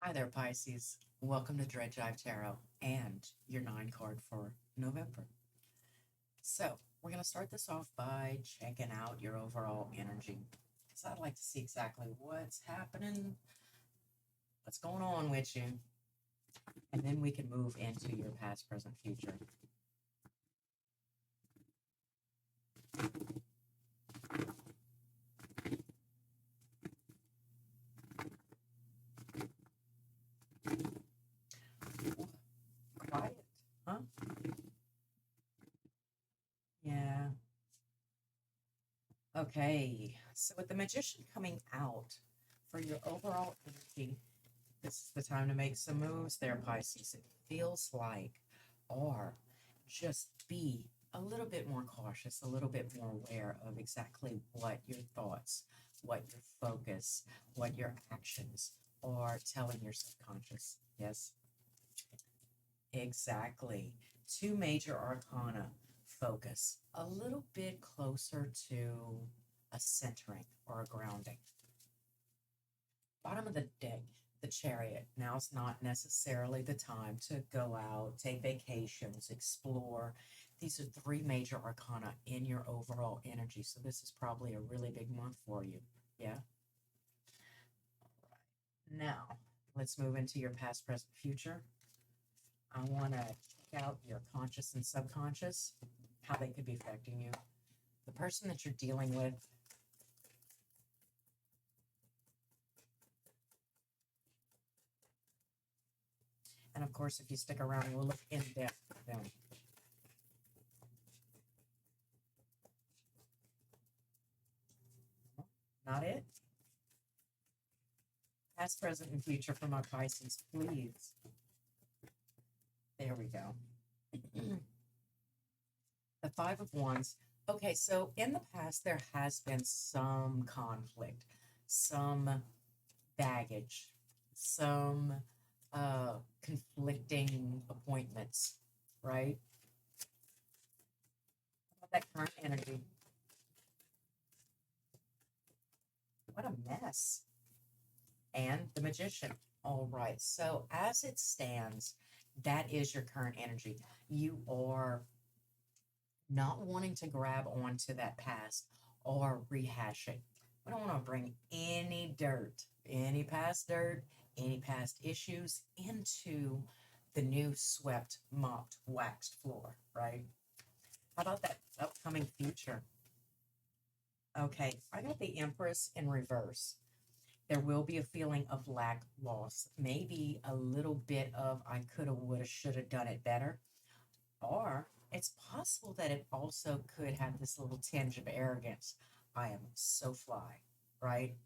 Hi there, Pisces. Welcome to Jive Tarot and your 9 card for November. So, we're going to start this off by checking out your overall energy because I'd like to see exactly what's happening, what's going on with you, and then we can move into your past, present, future. Quiet, huh? Yeah. Okay. So, with the Magician coming out for your overall energy, this is the time to make some moves there, Pisces. It feels like, or just be a little bit more cautious, a little bit more aware of exactly what your thoughts, what your focus, what your actions are telling your subconscious. Yes, exactly. Two major arcana focus a little bit closer to a centering or a grounding. Bottom of the deck, the Chariot. Now's not necessarily the time to go out, take vacations, explore. These are three major arcana in your overall energy. So this is probably a really big month for you. Yeah. All right. Now, let's move into your past, present, future. I want to check out your conscious and subconscious, how they could be affecting you. The person that you're dealing with. And of course, if you stick around, we'll look in depth at them. Not it? Past, present, and future for my Pisces, please. There we go. The Five of Wands. Okay, so in the past, there has been some conflict, some baggage, some conflicting appointments, right? How about that current energy? What a mess. And the Magician. All right, so as it stands, that is your current energy. You are not wanting to grab onto that past or rehash it. We don't want to bring any dirt, any past dirt, any past issues into the new swept, mopped, waxed floor, right? How about that upcoming future? Okay, I got the Empress in reverse. There will be a feeling of lack, loss, maybe a little bit of I coulda, woulda, shoulda done it better. Or it's possible that it also could have this little tinge of arrogance. I am so fly, right?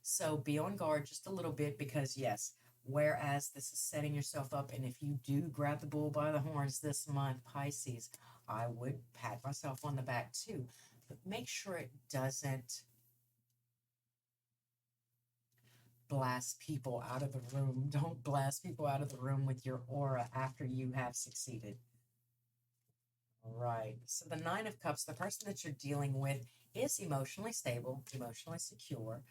So be on guard just a little bit because, yes, whereas this is setting yourself up, and if you do grab the bull by the horns this month, Pisces, I would pat myself on the back too. But make sure it doesn't blast people out of the room. Don't blast people out of the room with your aura after you have succeeded. All right. So the Nine of Cups, the person that you're dealing with is emotionally stable, emotionally secure.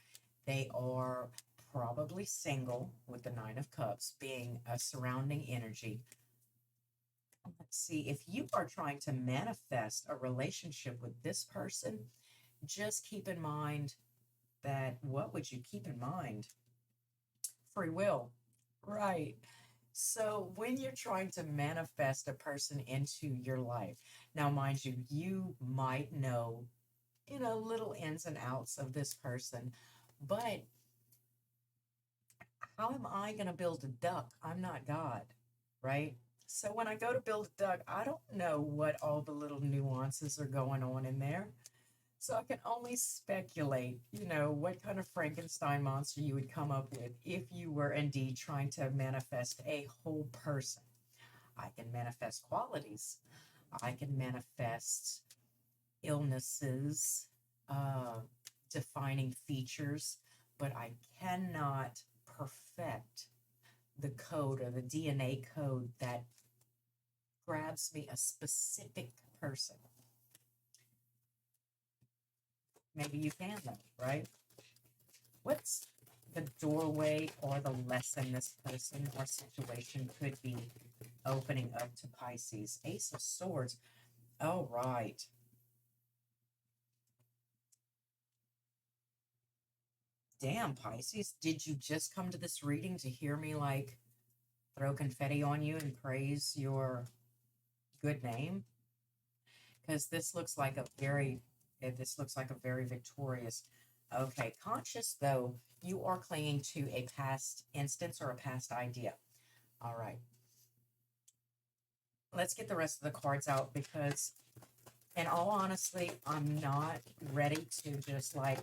They are probably single with the Nine of Cups being a surrounding energy. Let's see. If you are trying to manifest a relationship with this person, just keep in mind that what would you keep in mind? Free will. Right. So when you're trying to manifest a person into your life, now mind you, you might know, little ins and outs of this person, but how am I going to build a duck? I'm not God, right? So when I go to build a duck, I don't know what all the little nuances are going on in there. So I can only speculate, what kind of Frankenstein monster you would come up with if you were indeed trying to manifest a whole person. I can manifest qualities. I can manifest illnesses, uh, defining features, but I cannot perfect the code or the DNA code that grabs me a specific person. Maybe you can, though, right? What's the doorway or the lesson this person or situation could be opening up to Pisces. Ace of Swords. All right. Damn, Pisces, did you just come to this reading to hear me like throw confetti on you and praise your good name? Because this looks like a very victorious. Okay, conscious though, you are clinging to a past instance or a past idea. All right. Let's get the rest of the cards out because, in all honesty, I'm not ready to just like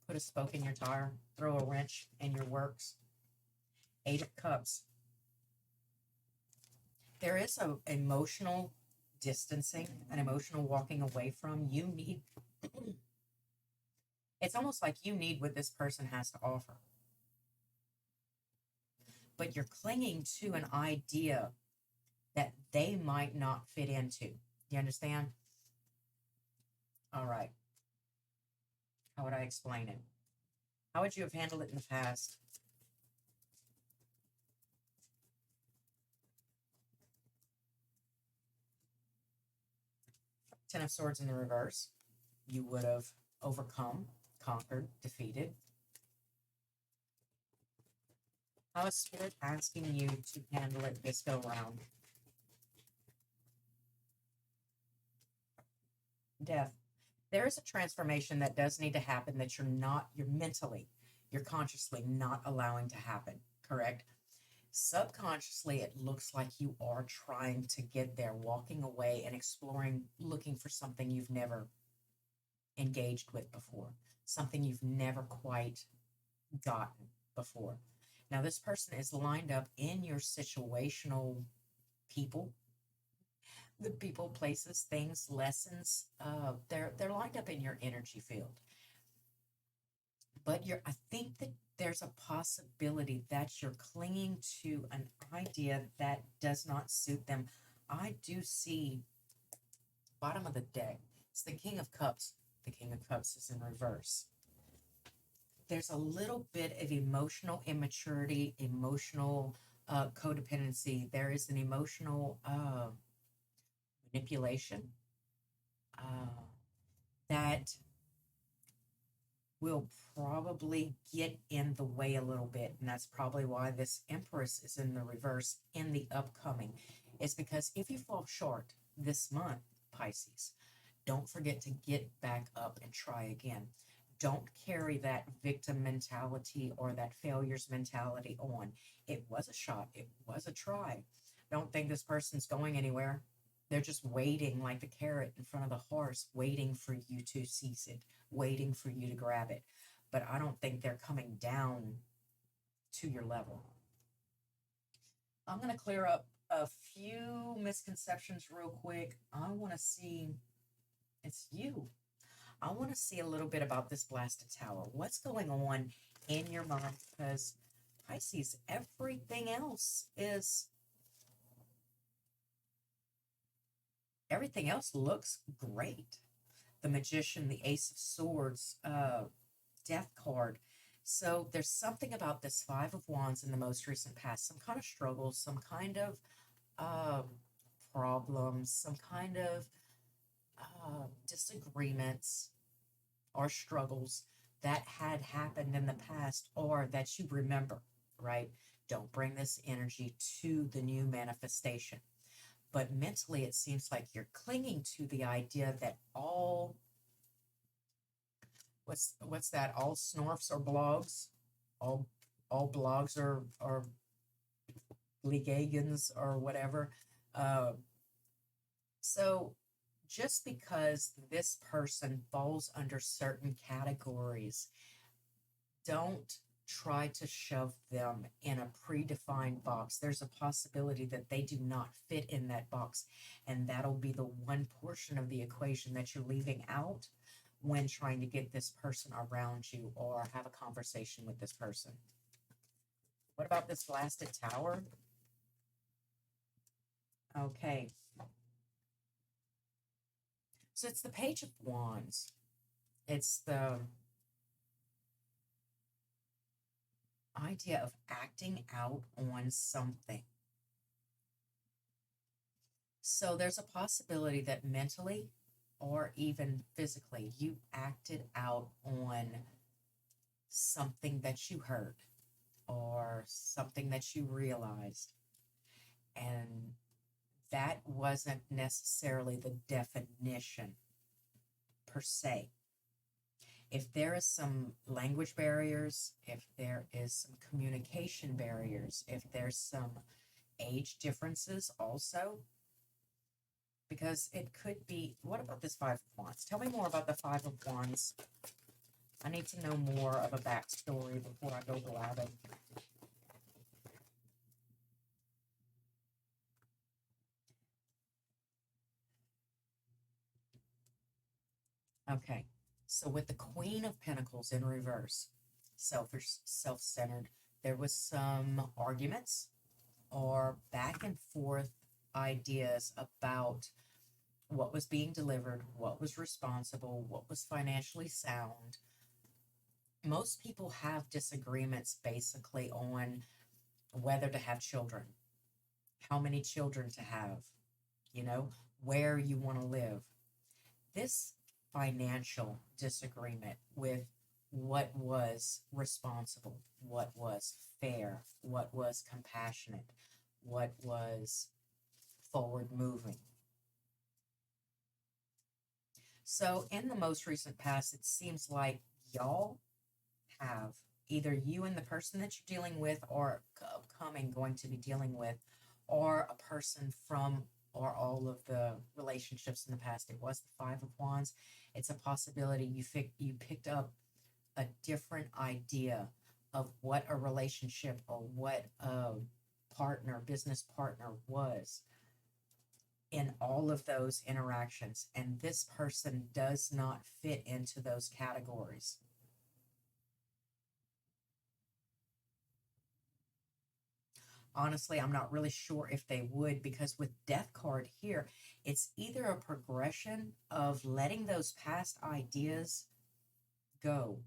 put a spoke in your tire, throw a wrench in your works. 8 of Cups. There is an emotional distancing, an emotional walking away from. You need, it's almost like you need what this person has to offer. But you're clinging to an idea that they might not fit into. You understand? All right. How would I explain it? How would you have handled it in the past? Ten of Swords in the reverse. You would have overcome, conquered, defeated. How is Spirit asking you to handle it this go round? Death. There is a transformation that does need to happen that you're consciously not allowing to happen, correct? Subconsciously, it looks like you are trying to get there, walking away and exploring, looking for something you've never engaged with before, something you've never quite gotten before. Now, this person is lined up in your situational people, the people, places, things, lessons. They're lined up in your energy field. But I think that there's a possibility that you're clinging to an idea that does not suit them. I do see bottom of the deck. It's the King of Cups. The King of Cups is in reverse. There's a little bit of emotional immaturity, emotional codependency. There is an emotional manipulation that will probably get in the way a little bit. And that's probably why this Empress is in the reverse in the upcoming. It's because if you fall short this month, Pisces, don't forget to get back up and try again. Don't carry that victim mentality or that failures mentality on. It was a shot. It was a try. Don't think this person's going anywhere. They're just waiting like the carrot in front of the horse, waiting for you to seize it, waiting for you to grab it. But I don't think they're coming down to your level. I'm going to clear up a few misconceptions real quick. I want to see, it's you. I want to see a little bit about this blasted tower. What's going on in your mind? Because Pisces, everything else looks great. The Magician, the Ace of Swords, Death card. So there's something about this Five of Wands in the most recent past, some kind of struggles, some kind of problems, some kind of disagreements or struggles that had happened in the past or that you remember, right? Don't bring this energy to the new manifestation. But mentally, it seems like you're clinging to the idea that all, what's that? All snorfs are blogs, all blogs are Legagans or whatever. So just because this person falls under certain categories, don't try to shove them in a predefined box. There's a possibility that they do not fit in that box, and that'll be the one portion of the equation that you're leaving out when trying to get this person around you or have a conversation with this person. What about this blasted tower? Okay. So it's the Page of Wands. It's the idea of acting out on something. So there's a possibility that mentally or even physically you acted out on something that you heard or something that you realized. And that wasn't necessarily the definition per se. If there is some language barriers, if there is some communication barriers, if there's some age differences also, because it could be, what about this Five of Wands? Tell me more about the Five of Wands. I need to know more of a backstory before I go blabbing. Okay, so with the Queen of Pentacles in reverse, selfish, self-centered, there was some arguments or back and forth ideas about what was being delivered, what was responsible, what was financially sound. Most people have disagreements basically on whether to have children, how many children to have, you know, where you want to live. This financial disagreement with what was responsible, what was fair, what was compassionate, what was forward moving. So, in the most recent past, it seems like y'all have, either you and the person that you're dealing with or upcoming going to be dealing with, or a person from or all of the relationships in the past. It was the Five of Wands. It's a possibility you picked up a different idea of what a relationship or what a partner, business partner was in all of those interactions. And this person does not fit into those categories. Honestly, I'm not really sure if they would, because with Death card here, it's either a progression of letting those past ideas go,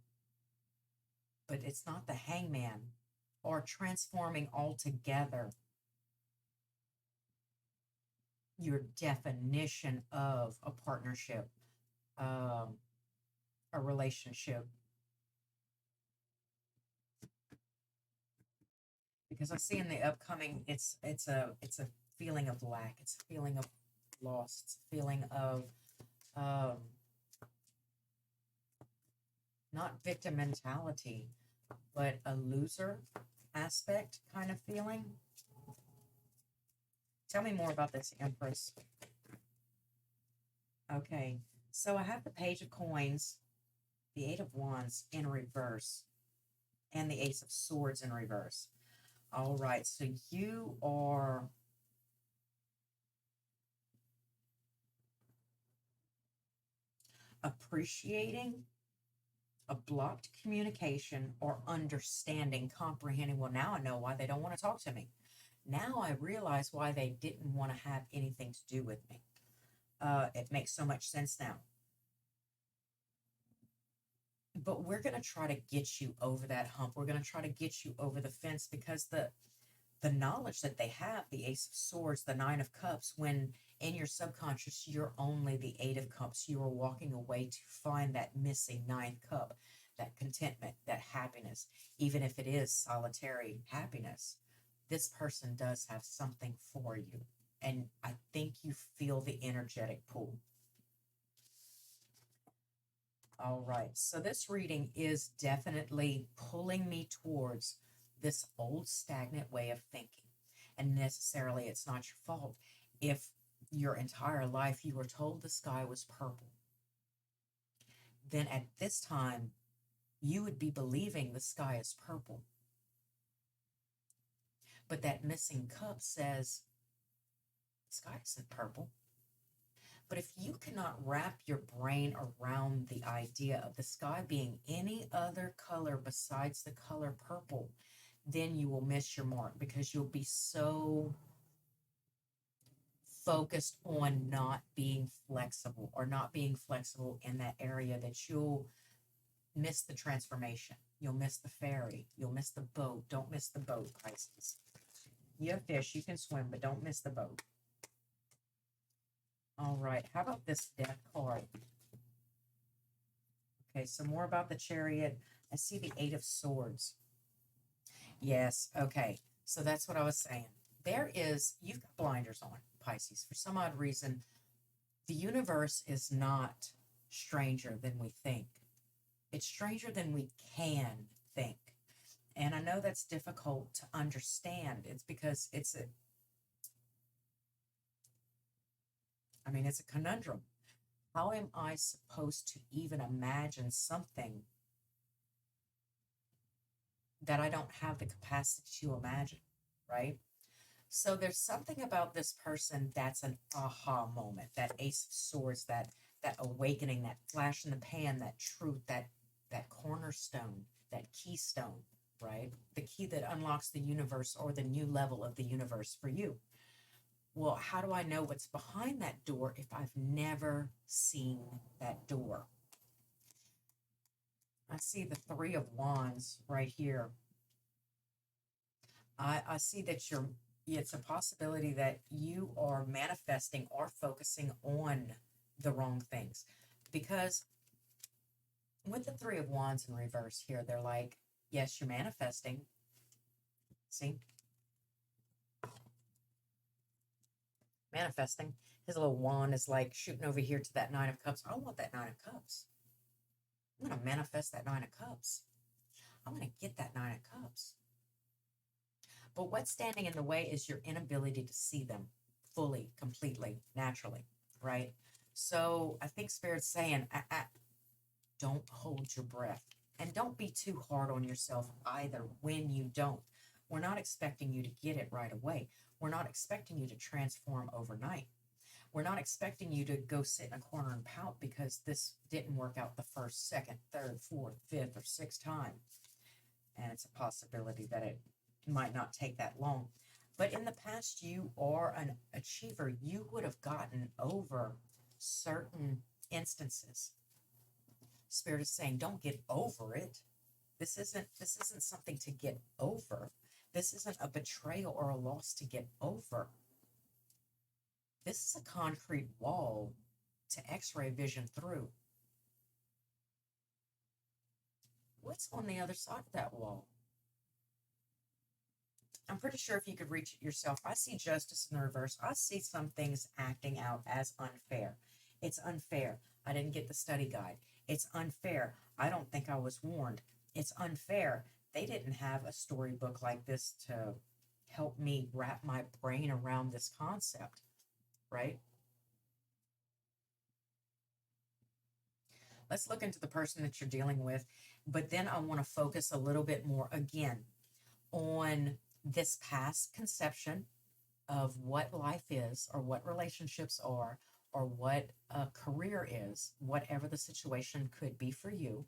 but it's not the Hangman, or transforming altogether your definition of a partnership, um, a relationship. Because I see in the upcoming, it's a feeling of lack, it's a feeling of loss, it's a feeling of um, not victim mentality, but a loser aspect kind of feeling. Tell me more about this, Empress. Okay, so I have the Page of Coins, the Eight of Wands in reverse, and the Ace of Swords in reverse. All right, so you are appreciating a blocked communication or understanding, comprehending. Well, now I know why they don't want to talk to me. Now I realize why they didn't want to have anything to do with me. It makes so much sense now. But we're going to try to get you over that hump. We're going to try to get you over the fence, because the knowledge that they have, the Ace of Swords, the Nine of Cups, when in your subconscious you're only the Eight of Cups, you are walking away to find that missing ninth cup, that contentment, that happiness, even if it is solitary happiness. This person does have something for you, and I think you feel the energetic pull. All right, so this reading is definitely pulling me towards this old stagnant way of thinking. And necessarily, it's not your fault if your entire life you were told the sky was purple. Then at this time, you would be believing the sky is purple. But that missing cup says the sky isn't purple. But if you cannot wrap your brain around the idea of the sky being any other color besides the color purple, then you will miss your mark, because you'll be so focused on not being flexible, or not being flexible in that area, that you'll miss the transformation. You'll miss the ferry. You'll miss the boat. Don't miss the boat, Pisces. You have fish. You can swim, but don't miss the boat. All right. How about this Death card? Okay, so more about the Chariot. I see the Eight of Swords. Yes, okay. So that's what I was saying. You've got blinders on, Pisces. For some odd reason, the universe is not stranger than we think. It's stranger than we can think. And I know that's difficult to understand. It's because it's a conundrum. How am I supposed to even imagine something that I don't have the capacity to imagine, right? So there's something about this person that's an aha moment, that Ace of Swords, that awakening, that flash in the pan, that truth, that cornerstone, that keystone, right? The key that unlocks the universe or the new level of the universe for you. Well, how do I know what's behind that door if I've never seen that door? I see the Three of Wands right here. I see that it's a possibility that you are manifesting or focusing on the wrong things. Because with the Three of Wands in reverse here, they're like, yes, you're manifesting. See? Manifesting. His little wand is like shooting over here to that Nine of Cups. I want that Nine of Cups. I'm going to manifest that Nine of Cups. I'm going to get that Nine of Cups. But what's standing in the way is your inability to see them fully, completely, naturally, right? So I think Spirit's saying, don't hold your breath. And don't be too hard on yourself either when you don't. We're not expecting you to get it right away. We're not expecting you to transform overnight. We're not expecting you to go sit in a corner and pout because this didn't work out the first, second, third, fourth, fifth, or sixth time. And it's a possibility that it might not take that long. But in the past, you are an achiever. You would have gotten over certain instances. Spirit is saying, don't get over it. This isn't something to get over. This isn't a betrayal or a loss to get over. This is a concrete wall to X-ray vision through. What's on the other side of that wall? I'm pretty sure if you could reach it yourself, I see justice in the reverse. I see some things acting out as unfair. It's unfair. I didn't get the study guide. It's unfair. I don't think I was warned. It's unfair. They didn't have a storybook like this to help me wrap my brain around this concept, right? Let's look into the person that you're dealing with, but then I want to focus a little bit more again on this past conception of what life is or what relationships are or what a career is, whatever the situation could be for you.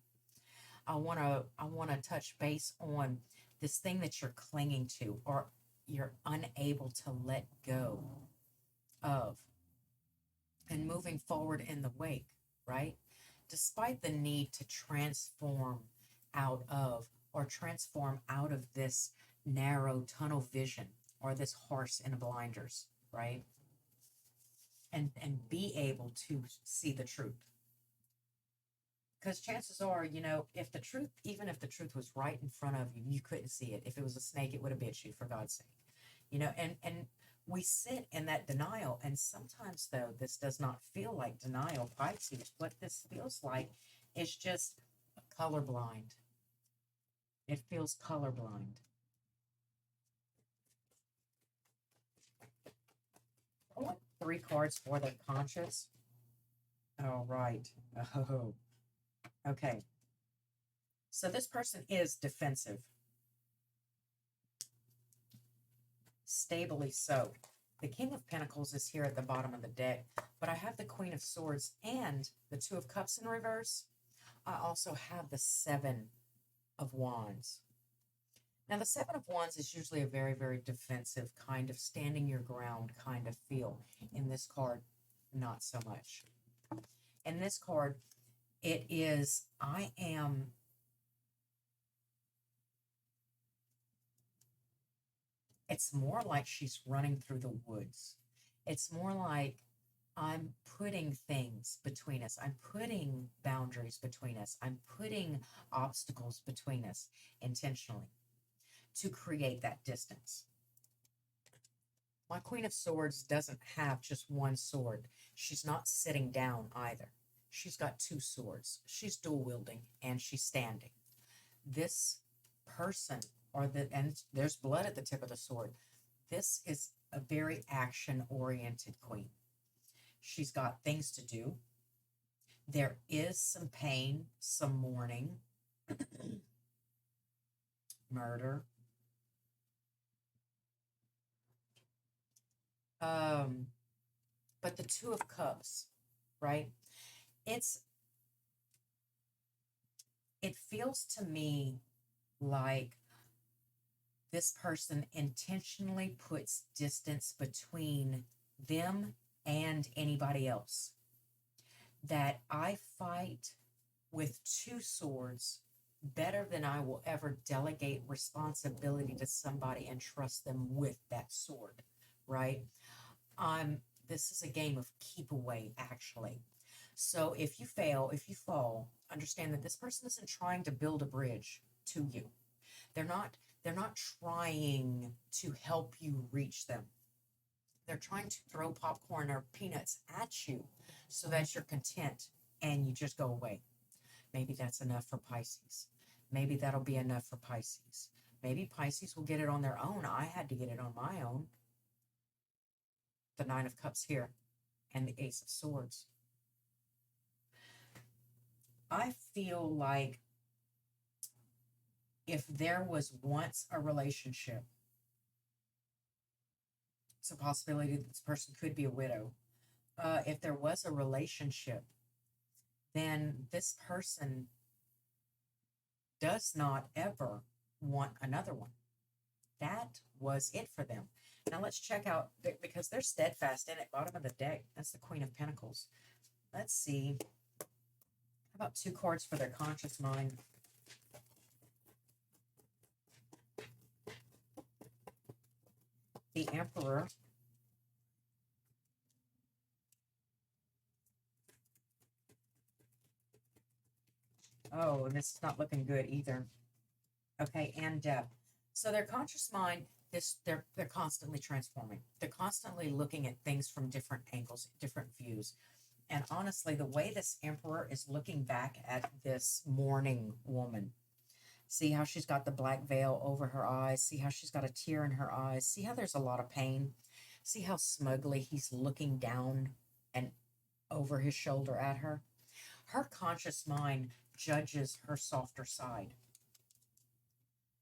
I want to touch base on this thing that you're clinging to or you're unable to let go of and moving forward in the wake, right? Despite the need to transform out of or transform out of this narrow tunnel vision or this horse in blinders, right? And be able to see the truth. Because chances are, even if the truth was right in front of you, you couldn't see it. If it was a snake, it would have bit you, for God's sake. And we sit in that denial. And sometimes, though, this does not feel like denial, Pisces. What this feels like is just colorblind. It feels colorblind. I want 3 cards for the conscious. All right. Oh, okay. So this person is defensive. Stably so. The King of Pentacles is here at the bottom of the deck, but I have the Queen of Swords and the Two of Cups in reverse. I also have the Seven of Wands. Now, the Seven of Wands is usually a very, very defensive kind of standing your ground kind of feel. In this card, not so much. In this card, it is, I am It's more like she's running through the woods. It's more like I'm putting things between us. I'm putting boundaries between us. I'm putting obstacles between us intentionally to create that distance. My Queen of Swords doesn't have just one sword. She's not sitting down either. She's got two swords. She's dual wielding and she's standing. This person, and there's blood at the tip of the sword. This is a very action oriented queen. She's got things to do. There is some pain, some mourning, murder. But the Two of Cups, right? It feels to me like this person intentionally puts distance between them and anybody else. That I fight with two swords better than I will ever delegate responsibility to somebody and trust them with that sword, right? This is a game of keep away, actually. So if you fail, if you fall, understand that this person isn't trying to build a bridge to you. They're not trying to help you reach them. They're trying to throw popcorn or peanuts at you so that you're content and you just go away. Maybe that's enough for Pisces. Maybe that'll be enough for Pisces. Maybe Pisces will get it on their own. I had to get it on my own. The Nine of Cups here and the Ace of Swords. I feel like if there was once a relationship, it's a possibility that this person could be a widow. If there was a relationship, then this person does not ever want another one. That was it for them. Now let's check out, because they're steadfast in it, bottom of the deck. That's the Queen of Pentacles. Let's see. How about two cards for their conscious mind? The Emperor. Oh, and this is not looking good either. Okay, and Death. So their conscious mind, they're constantly transforming. They're constantly looking at things from different angles, different views. And honestly, the way this Emperor is looking back at this mourning woman, see how she's got the black veil over her eyes, see how she's got a tear in her eyes, see how there's a lot of pain, see how smugly he's looking down and over his shoulder at her. Her conscious mind judges her softer side.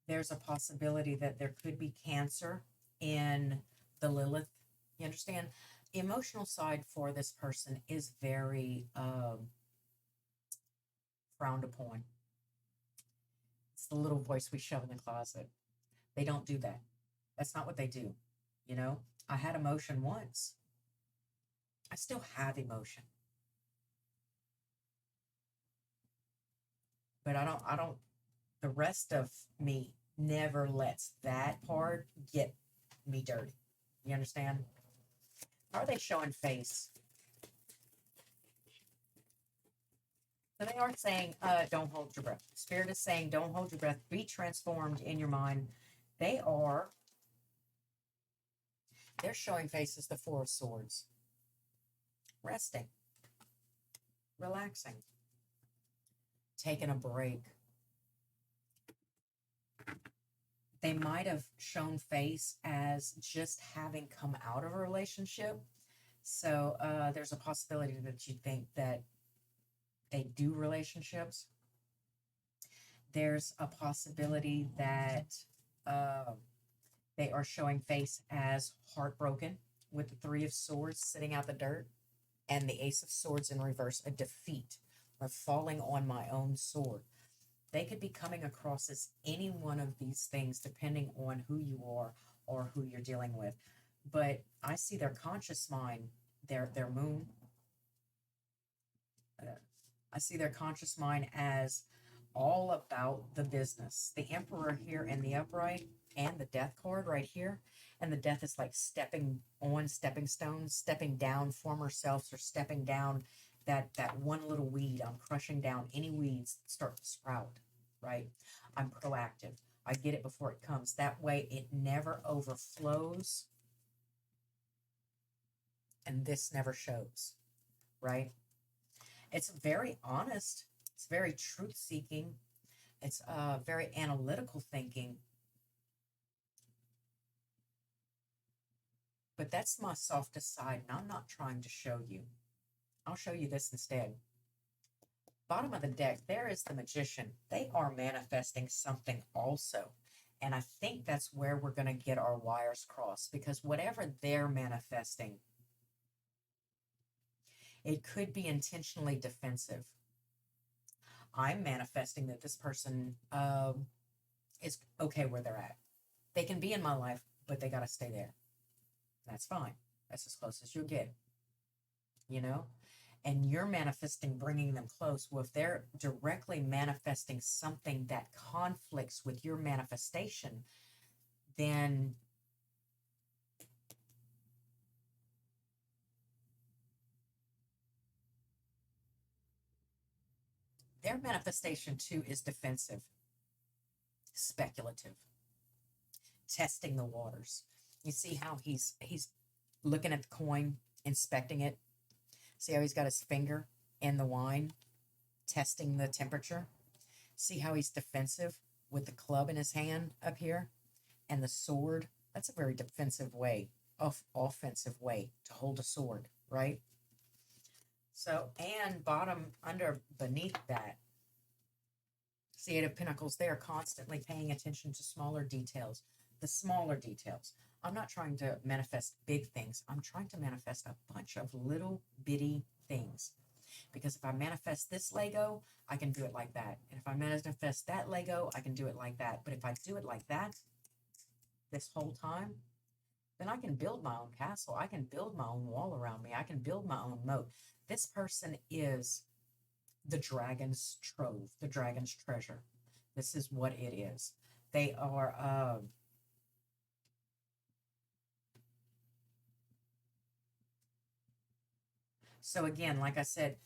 There's a possibility that there could be Cancer in the Lilith. You understand? The emotional side for this person is very frowned upon. It's the little voice we shove in the closet. They don't do that. That's not what they do. You know, I had emotion once. I still have emotion. But the rest of me never lets that part get me dirty. You understand? How are they showing face? So they aren't saying, don't hold your breath. Spirit is saying, don't hold your breath. Be transformed in your mind. They're showing face as the Four of Swords. Resting. Relaxing. Taking a break. They might have shown face as just having come out of a relationship. So there's a possibility that you think that they do relationships. There's a possibility that they are showing face as heartbroken with the Three of Swords sitting out the dirt and the Ace of Swords in reverse, a defeat or falling on my own sword. They could be coming across as any one of these things depending on who you are or who you're dealing with. But I see their conscious mind, their moon. I see their conscious mind as all about the business. The Emperor here in the upright and the Death card right here. And the Death is like stepping on stepping stones, stepping down former selves, or stepping down that one little weed. I'm crushing down any weeds that start to sprout, right? I'm proactive. I get it before it comes. That way it never overflows and this never shows, right? It's very honest. It's very truth seeking. It's very analytical thinking. But that's my softest side, and I'm not trying to show you. I'll show you this instead. Bottom of the deck, there is the Magician. They are manifesting something also. And I think that's where we're going to get our wires crossed, because whatever they're manifesting, it could be intentionally defensive. I'm manifesting that this person is okay where they're at. They can be in my life, but they got to stay there. That's fine. That's as close as you'll get, you know? And you're manifesting bringing them close. Well, if they're directly manifesting something that conflicts with your manifestation, then their manifestation too is defensive, speculative, testing the waters. You see how he's looking at the coin, inspecting it. See how he's got his finger in the wine, testing the temperature. See how he's defensive with the club in his hand up here and the sword. That's a very defensive way, offensive way to hold a sword, right? So, and bottom, under, beneath that, see Eight of Pentacles, they are constantly paying attention to smaller details, the smaller details. I'm not trying to manifest big things. I'm trying to manifest a bunch of little bitty things. Because if I manifest this Lego, I can do it like that. And if I manifest that Lego, I can do it like that. But if I do it like that this whole time, then I can build my own castle. I can build my own wall around me. I can build my own moat. This person is the dragon's trove, the dragon's treasure. This is what it is. They are... So again, like I said,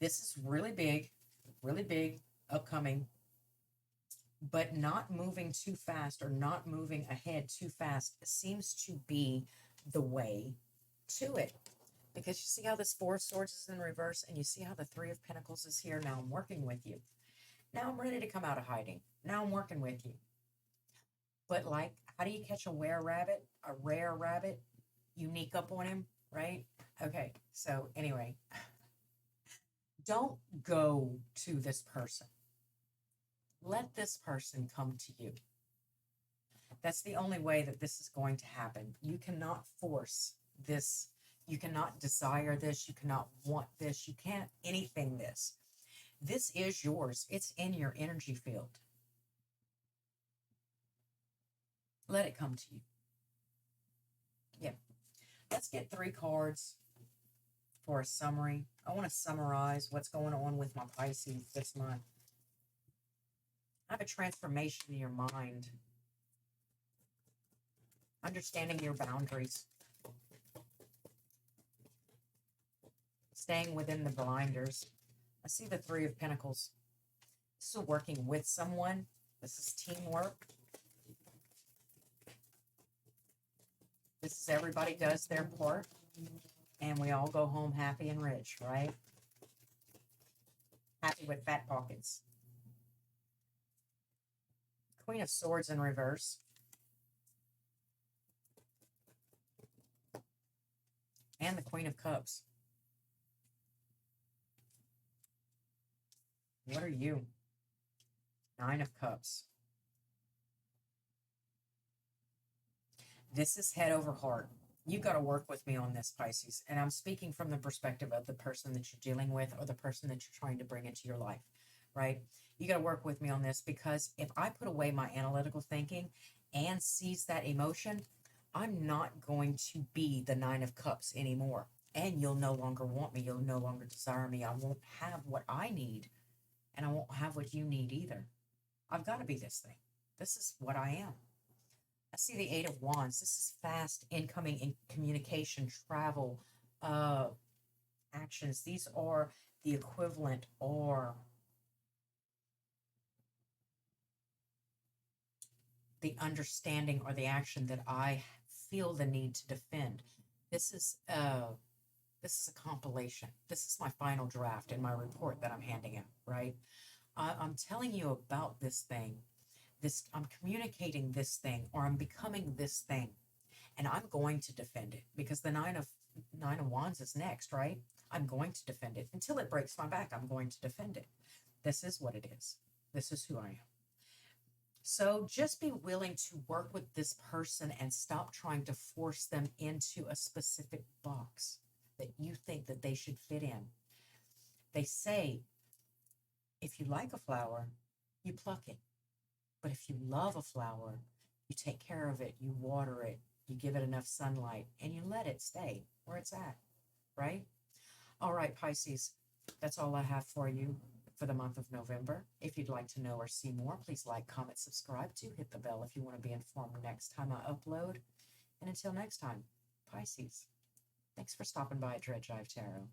this is really big, upcoming, but not moving too fast or not moving ahead too fast seems to be the way to it. Because you see how this Four of Swords is in reverse, and you see how the Three of Pentacles is here. Now I'm working with you. Now I'm ready to come out of hiding. Now I'm working with you. But like, how do you catch a rare rabbit? A rare rabbit? You sneak up on him, right? Okay, so anyway, don't go to this person. Let this person come to you. That's the only way that this is going to happen. You cannot force this. You cannot desire this. You cannot want this. You can't anything this. This is yours. It's in your energy field. Let it come to you. Yeah. Let's get 3 cards for a summary. I want to summarize what's going on with my Pisces this month. Have a transformation in your mind. Understanding your boundaries. Staying within the blinders. I see the Three of Pentacles. This is working with someone. This is teamwork. This is everybody does their part. And we all go home happy and rich, right? Happy with fat pockets. Queen of Swords in reverse. And the Queen of Cups. What are you? 9 of Cups. This is head over heart. You've got to work with me on this, Pisces. And I'm speaking from the perspective of the person that you're dealing with or the person that you're trying to bring into your life, right? You got to work with me on this, because if I put away my analytical thinking and seize that emotion, I'm not going to be the 9 of Cups anymore. And you'll no longer want me. You'll no longer desire me. I won't have what I need and I won't have what you need either. I've got to be this thing. This is what I am. I see the Eight of Wands. This is fast incoming in communication, travel, actions. These are the equivalent or the understanding or the action that I feel the need to defend. This is a compilation. This is my final draft in my report that I'm handing out, right? I'm telling you about this thing. I'm communicating this thing, or I'm becoming this thing, and I'm going to defend it because the nine of wands is next, right? I'm going to defend it until it breaks my back. I'm going to defend it. This is what it is. This is who I am. So just be willing to work with this person and stop trying to force them into a specific box that you think that they should fit in. They say, if you like a flower, you pluck it. But if you love a flower, you take care of it, you water it, you give it enough sunlight, and you let it stay where it's at, right? All right, Pisces, that's all I have for you for the month of November. If you'd like to know or see more, please like, comment, subscribe to, hit the bell if you want to be informed next time I upload. And until next time, Pisces, thanks for stopping by at Jive Tarot.